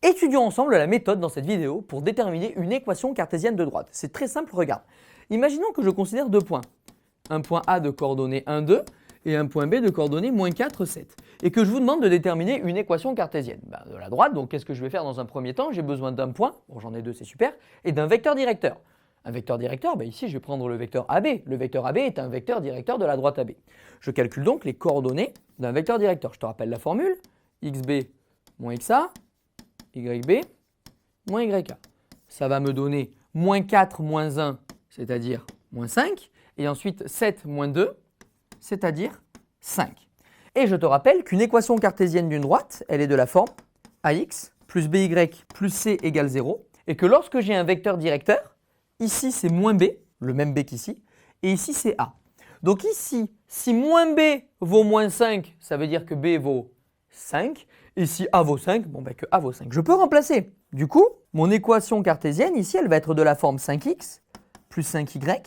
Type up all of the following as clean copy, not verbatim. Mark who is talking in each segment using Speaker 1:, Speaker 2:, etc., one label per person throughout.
Speaker 1: Étudions ensemble la méthode dans cette vidéo pour déterminer une équation cartésienne de droite. C'est très simple, regarde. Imaginons que je considère deux points. Un point A de coordonnées 1, 2 et un point B de coordonnées moins 4, 7. Et que je vous demande de déterminer une équation cartésienne. De la droite, donc qu'est-ce que je vais faire dans un premier temps? J'ai besoin d'un point, bon j'en ai deux, c'est super, et d'un vecteur directeur. Un vecteur directeur, ici je vais prendre le vecteur AB. Le vecteur AB est un vecteur directeur de la droite AB. Je calcule donc les coordonnées d'un vecteur directeur. Je te rappelle la formule, xb moins xa, yb moins yk. Ça va me donner moins 4 moins 1, c'est-à-dire moins 5, et ensuite 7 moins 2, c'est-à-dire 5. Et je te rappelle qu'une équation cartésienne d'une droite, elle est de la forme ax plus by plus c égale 0, et que lorsque j'ai un vecteur directeur, ici c'est moins b, le même b qu'ici, et ici c'est a. Donc ici, si moins b vaut moins 5, ça veut dire que b vaut 5, et si a vaut 5, que a vaut 5. Je peux remplacer. Du coup, mon équation cartésienne ici, elle va être de la forme 5x plus 5y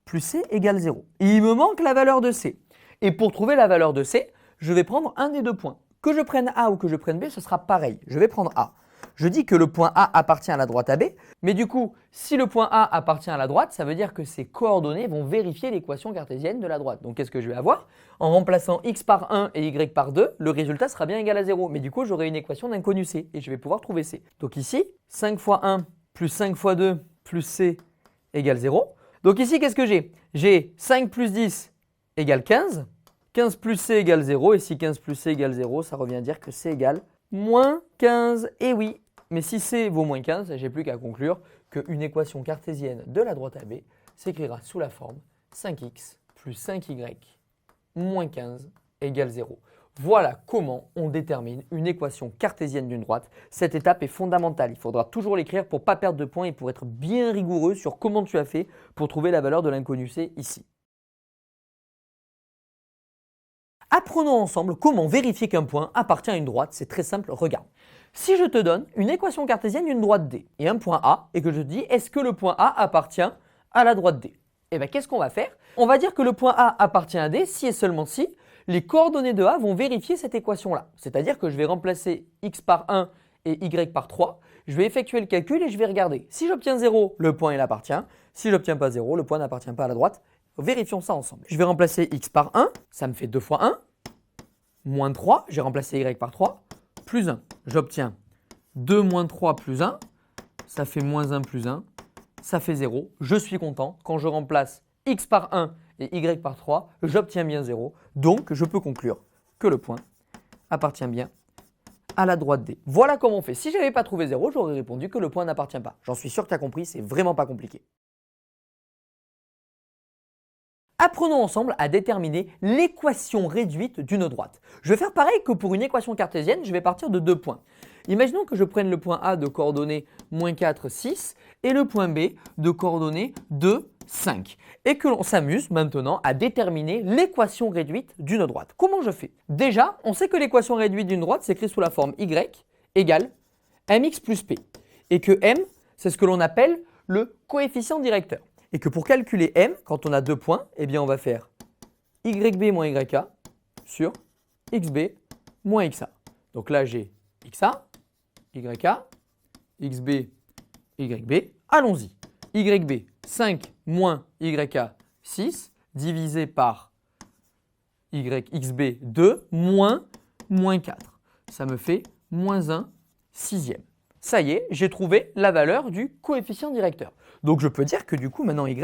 Speaker 1: plus c égale 0. Et il me manque la valeur de c. Et pour trouver la valeur de c, je vais prendre un des deux points. Que je prenne A ou que je prenne B, ce sera pareil. Je vais prendre A. Je dis que le point A appartient à la droite AB, mais du coup, si le point A appartient à la droite, ça veut dire que ses coordonnées vont vérifier l'équation cartésienne de la droite. Donc qu'est-ce que je vais avoir? En remplaçant x par 1 et y par 2, le résultat sera bien égal à 0. Mais du coup, j'aurai une équation d'inconnu C et je vais pouvoir trouver C. Donc ici, 5 fois 1 plus 5 fois 2 plus C égale 0. Donc ici, qu'est-ce que j'ai? J'ai 5 plus 10 égale 15. 15 plus C égale 0. Et si 15 plus C égale 0, ça revient à dire que C égale moins 15. Et oui, mais si C vaut moins 15, j'ai plus qu'à conclure qu'une équation cartésienne de la droite AB s'écrira sous la forme 5x plus 5y moins 15 égale 0. Voilà comment on détermine une équation cartésienne d'une droite. Cette étape est fondamentale. Il faudra toujours l'écrire pour ne pas perdre de points et pour être bien rigoureux sur comment tu as fait pour trouver la valeur de l'inconnu C ici. Apprenons ensemble comment vérifier qu'un point appartient à une droite. C'est très simple, regarde. Si je te donne une équation cartésienne d'une droite D et un point A et que je te dis est-ce que le point A appartient à la droite D? Qu'est-ce qu'on va faire? On va dire que le point A appartient à D si et seulement si les coordonnées de A vont vérifier cette équation-là. C'est-à-dire que je vais remplacer x par 1 et y par 3. Je vais effectuer le calcul et je vais regarder. Si j'obtiens 0, le point il appartient. Si j'obtiens pas 0, le point n'appartient pas à la droite. Vérifions ça ensemble. Je vais remplacer x par 1, ça me fait 2 fois 1, moins 3, j'ai remplacé y par 3, plus 1. J'obtiens 2 moins 3 plus 1, ça fait moins 1 plus 1, ça fait 0. Je suis content. Quand je remplace x par 1 et y par 3, j'obtiens bien 0. Donc, je peux conclure que le point appartient bien à la droite D. Voilà comment on fait. Si je n'avais pas trouvé 0, j'aurais répondu que le point n'appartient pas. J'en suis sûr que tu as compris, c'est vraiment pas compliqué. Apprenons ensemble à déterminer l'équation réduite d'une droite. Je vais faire pareil que pour une équation cartésienne, je vais partir de deux points. Imaginons que je prenne le point A de coordonnées moins 4, 6 et le point B de coordonnées 2, 5. Et que l'on s'amuse maintenant à déterminer l'équation réduite d'une droite. Comment je fais? Déjà, on sait que l'équation réduite d'une droite s'écrit sous la forme y égale mx plus p. Et que m, c'est ce que l'on appelle le coefficient directeur. Et que pour calculer m, quand on a deux points, on va faire yb moins yk sur xb moins xa. Donc là, j'ai xa, yk, xb, yb. Allons-y. Yb, 5 moins yk, 6, divisé par xb, 2, moins 4. Ça me fait moins 1 sixième. Ça y est, j'ai trouvé la valeur du coefficient directeur. Donc je peux dire que du coup, maintenant y,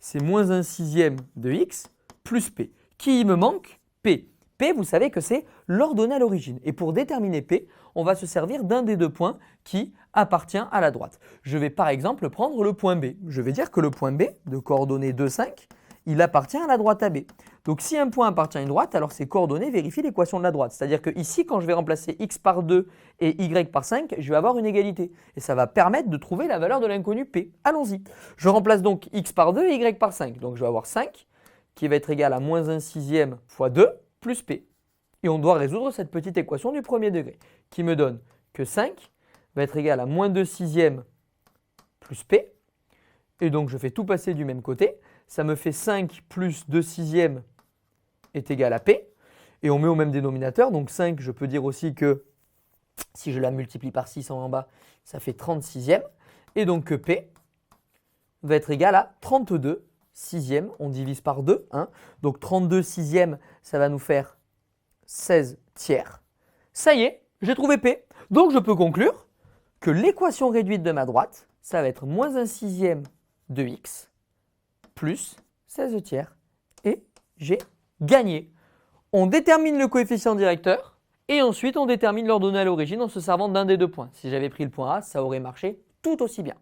Speaker 1: c'est moins 1 sixième de x plus p. Qui me manque? P. P, vous savez que c'est l'ordonnée à l'origine. Et pour déterminer P, on va se servir d'un des deux points qui appartient à la droite. Je vais par exemple prendre le point B. Je vais dire que le point B, de coordonnées 2, 5, il appartient à la droite AB. Donc si un point appartient à une droite, alors ses coordonnées vérifient l'équation de la droite. C'est-à-dire que ici, quand je vais remplacer x par 2 et y par 5, je vais avoir une égalité. Et ça va permettre de trouver la valeur de l'inconnu P. Allons-y. Je remplace donc x par 2 et y par 5. Donc je vais avoir 5 qui va être égal à moins 1 sixième fois 2 plus P. Et on doit résoudre cette petite équation du premier degré qui me donne que 5 va être égal à moins 2 sixième plus P. Et donc je fais tout passer du même côté. Ça me fait 5 plus 2 sixièmes est égal à P. Et on met au même dénominateur. Donc 5, je peux dire aussi que Si je la multiplie par 6 en bas, ça fait 36e. Et donc que P va être égal à 32 sixièmes. On divise par 2. Hein. Donc 32 sixièmes, ça va nous faire 16 tiers. Ça y est, j'ai trouvé P. Donc je peux conclure que l'équation réduite de ma droite, ça va être moins 1 sixième de x plus 16 tiers. Et j'ai gagné. On détermine le coefficient directeur et ensuite on détermine l'ordonnée à l'origine en se servant d'un des deux points. Si j'avais pris le point A, ça aurait marché tout aussi bien.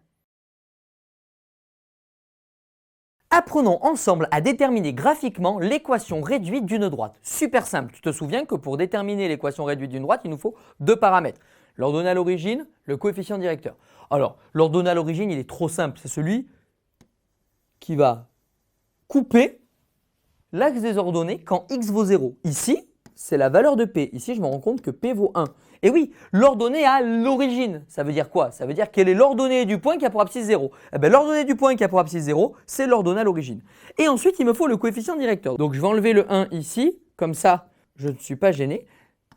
Speaker 1: Apprenons ensemble à déterminer graphiquement l'équation réduite d'une droite. Super simple, tu te souviens que pour déterminer l'équation réduite d'une droite, il nous faut deux paramètres. L'ordonnée à l'origine, le coefficient directeur. Alors, l'ordonnée à l'origine, il est trop simple, c'est celui qui va couper l'axe des ordonnées quand x vaut 0. Ici, c'est la valeur de P. Ici, je me rends compte que P vaut 1. Et oui, l'ordonnée à l'origine, ça veut dire quoi? Ça veut dire quelle est l'ordonnée du point qui a pour abscisse 0. Eh bien, l'ordonnée du point qui a pour abscisse 0, c'est l'ordonnée à l'origine. Et ensuite, il me faut le coefficient directeur. Donc, je vais enlever le 1 ici, comme ça, je ne suis pas gêné.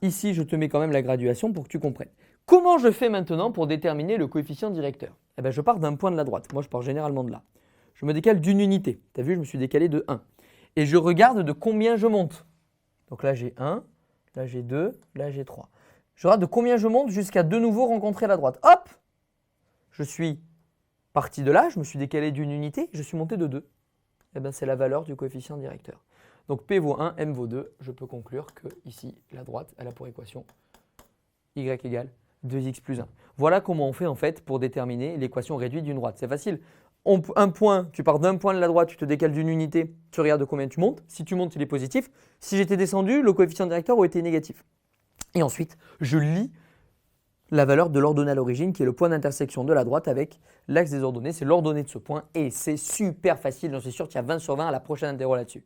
Speaker 1: Ici, je te mets quand même la graduation pour que tu comprennes. Comment je fais maintenant pour déterminer le coefficient directeur? Eh bien, je pars d'un point de la droite. Moi, je pars généralement de là. Je me décale d'une unité. Tu as vu, je me suis décalé de 1. Et je regarde de combien je monte. Donc là, j'ai 1, là, j'ai 2, là, j'ai 3. Je regarde de combien je monte jusqu'à de nouveau rencontrer la droite. Hop! Je suis parti de là, je me suis décalé d'une unité, je suis monté de 2. Eh bien, c'est la valeur du coefficient directeur. Donc P vaut 1, M vaut 2. Je peux conclure que ici, la droite, elle a pour équation y égale 2x plus 1. Voilà comment on fait en fait pour déterminer l'équation réduite d'une droite. C'est facile. Un point, tu pars d'un point de la droite, tu te décales d'une unité, tu regardes de combien tu montes. Si tu montes, il est positif. Si j'étais descendu, le coefficient directeur aurait été négatif. Et ensuite, je lis la valeur de l'ordonnée à l'origine qui est le point d'intersection de la droite avec l'axe des ordonnées. C'est l'ordonnée de ce point et c'est super facile. J'en suis sûr qu'il y a 20 sur 20 à la prochaine interro là-dessus.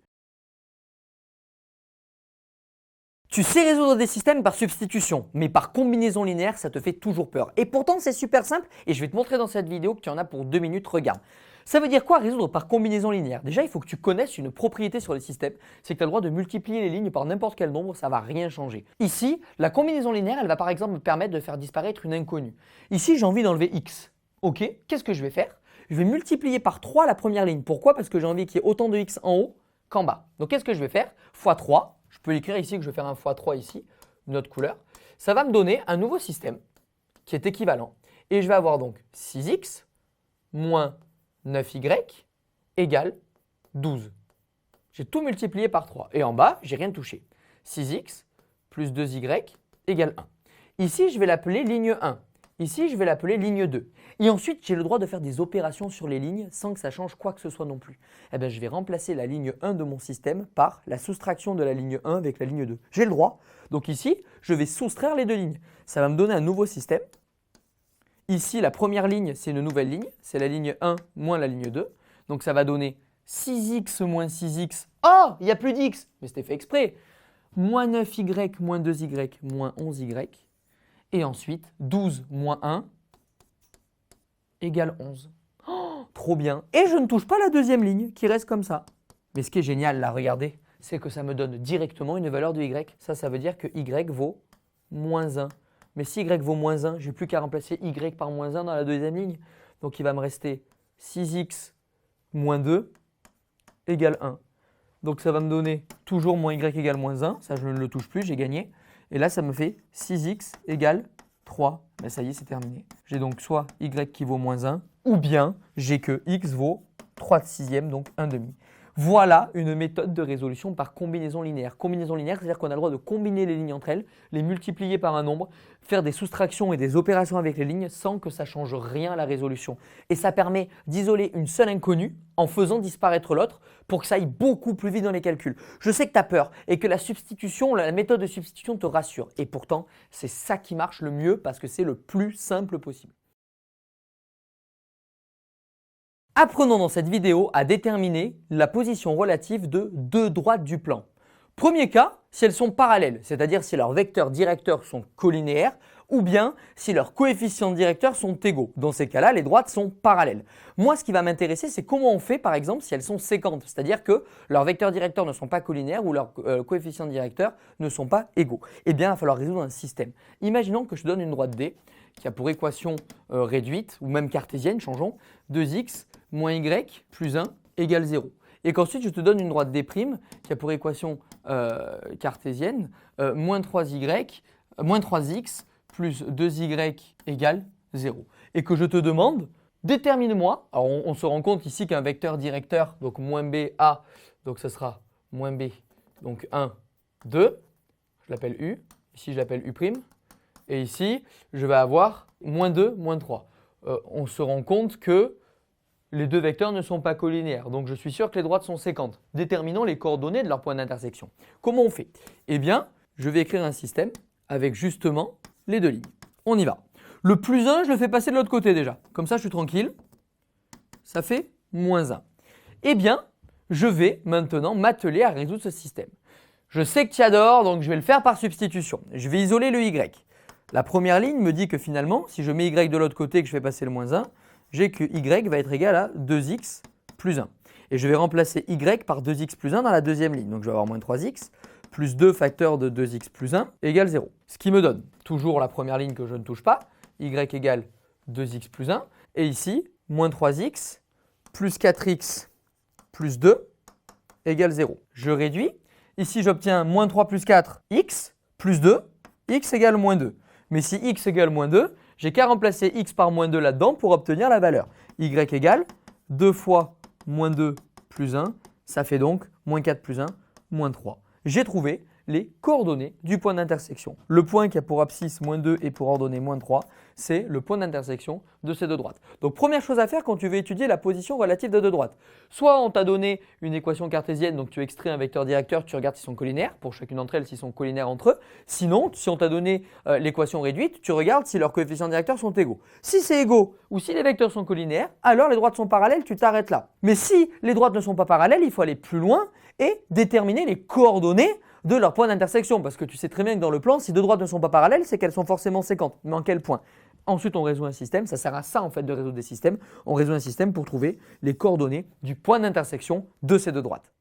Speaker 1: Tu sais résoudre des systèmes par substitution, mais par combinaison linéaire, ça te fait toujours peur. Et pourtant, c'est super simple et je vais te montrer dans cette vidéo que tu en as pour 2 minutes. Regarde. Ça veut dire quoi résoudre par combinaison linéaire? Déjà, il faut que tu connaisses une propriété sur les systèmes, c'est que tu as le droit de multiplier les lignes par n'importe quel nombre, ça ne va rien changer. Ici, la combinaison linéaire, elle va par exemple me permettre de faire disparaître une inconnue. Ici, j'ai envie d'enlever x. Ok, qu'est-ce que je vais faire? Je vais multiplier par 3 la première ligne. Pourquoi? Parce que j'ai envie qu'il y ait autant de x en haut qu'en bas. Donc, qu'est-ce que je vais faire? Fois 3. Je peux écrire ici que je vais faire un fois 3 ici, une autre couleur. Ça va me donner un nouveau système qui est équivalent. Et je vais avoir donc 6x moins 9y égale 12. J'ai tout multiplié par 3. Et en bas, j'ai rien touché. 6x plus 2y égale 1. Ici, je vais l'appeler ligne 1. Ici, je vais l'appeler ligne 2. Et ensuite, j'ai le droit de faire des opérations sur les lignes sans que ça change quoi que ce soit non plus. Eh bien, je vais remplacer la ligne 1 de mon système par la soustraction de la ligne 1 avec la ligne 2. J'ai le droit. Donc ici, je vais soustraire les deux lignes. Ça va me donner un nouveau système. Ici, la première ligne, c'est une nouvelle ligne. C'est la ligne 1 moins la ligne 2. Donc ça va donner 6x moins 6x. Oh, il n'y a plus d'x. Mais c'était fait exprès. Moins 9y moins 2y moins 11y. Et ensuite, 12 moins 1 égale 11. Oh, trop bien. Et je ne touche pas la deuxième ligne qui reste comme ça. Mais ce qui est génial, là, regardez, c'est que ça me donne directement une valeur de y. Ça veut dire que y vaut moins 1. Mais si y vaut moins 1, je n'ai plus qu'à remplacer y par moins 1 dans la deuxième ligne. Donc, il va me rester 6x moins 2 égale 1. Donc, ça va me donner toujours moins y égale moins 1. Ça, je ne le touche plus, j'ai gagné. Et là, ça me fait 6x égale 3. Ben, ça y est, c'est terminé. J'ai donc soit y qui vaut moins 1, ou bien j'ai que x vaut 3 sixièmes, donc 1 demi. Voilà une méthode de résolution par combinaison linéaire. Combinaison linéaire, c'est-à-dire qu'on a le droit de combiner les lignes entre elles, les multiplier par un nombre, faire des soustractions et des opérations avec les lignes sans que ça change rien à la résolution. Et ça permet d'isoler une seule inconnue en faisant disparaître l'autre pour que ça aille beaucoup plus vite dans les calculs. Je sais que tu as peur et que la substitution, la méthode de substitution te rassure. Et pourtant, c'est ça qui marche le mieux parce que c'est le plus simple possible. Apprenons dans cette vidéo à déterminer la position relative de deux droites du plan. Premier cas, si elles sont parallèles, c'est-à-dire si leurs vecteurs directeurs sont collinéaires ou bien si leurs coefficients directeurs sont égaux. Dans ces cas-là, les droites sont parallèles. Moi, ce qui va m'intéresser, c'est comment on fait par exemple si elles sont séquentes, c'est-à-dire que leurs vecteurs directeurs ne sont pas collinaires ou leurs coefficients directeurs ne sont pas égaux. Eh bien, il va falloir résoudre un système. Imaginons que je donne une droite D qui a pour équation réduite ou même cartésienne, changeons, 2x moins y plus 1 égale 0. Et qu'ensuite je te donne une droite D' qui a pour équation cartésienne moins 3x plus 2y égale 0. Et que je te demande, détermine-moi, alors on se rend compte ici qu'un vecteur directeur, donc moins b, a, donc ce sera moins b, donc 1, 2, je l'appelle u, ici je l'appelle u', et ici je vais avoir moins 2, moins 3. On se rend compte que les deux vecteurs ne sont pas collinéaires, donc je suis sûr que les droites sont séquentes. Déterminons les coordonnées de leur point d'intersection. Comment on fait? Eh bien, je vais écrire un système avec justement les deux lignes. On y va. Le plus 1, je le fais passer de l'autre côté déjà. Comme ça, je suis tranquille. Ça fait moins 1. Eh bien, je vais maintenant m'atteler à résoudre ce système. Je sais que tu adores, donc je vais le faire par substitution. Je vais isoler le y. La première ligne me dit que finalement, si je mets y de l'autre côté et que je fais passer le moins 1, j'ai que y va être égal à 2x plus 1. Et je vais remplacer y par 2x plus 1 dans la deuxième ligne. Donc je vais avoir moins 3x plus 2 facteurs de 2x plus 1 égale 0. Ce qui me donne toujours la première ligne que je ne touche pas, y égale 2x plus 1. Et ici, moins 3x plus 4x plus 2 égale 0. Je réduis. Ici, j'obtiens moins 3 plus 4, x plus 2, x égale moins 2. Mais si x égale moins 2, j'ai qu'à remplacer x par moins 2 là-dedans pour obtenir la valeur. Y égale 2 fois moins 2 plus 1, ça fait donc moins 4 plus 1, moins 3. J'ai trouvé les coordonnées du point d'intersection. Le point qui a pour abscisse moins 2 et pour ordonnée moins 3, c'est le point d'intersection de ces deux droites. Donc première chose à faire quand tu veux étudier la position relative de deux droites. Soit on t'a donné une équation cartésienne, donc tu extrais un vecteur directeur, tu regardes s'ils sont collinaires, pour chacune d'entre elles s'ils sont collinaires entre eux. Sinon, si on t'a donné l'équation réduite, tu regardes si leurs coefficients directeurs sont égaux. Si c'est égaux ou si les vecteurs sont collinaires, alors les droites sont parallèles, tu t'arrêtes là. Mais si les droites ne sont pas parallèles, il faut aller plus loin et déterminer les coordonnées de leur point d'intersection, parce que tu sais très bien que dans le plan, si deux droites ne sont pas parallèles, c'est qu'elles sont forcément séquentes. Mais en quel point? Ensuite, on résout un système, ça sert à ça en fait de résoudre des systèmes. On résout un système pour trouver les coordonnées du point d'intersection de ces deux droites.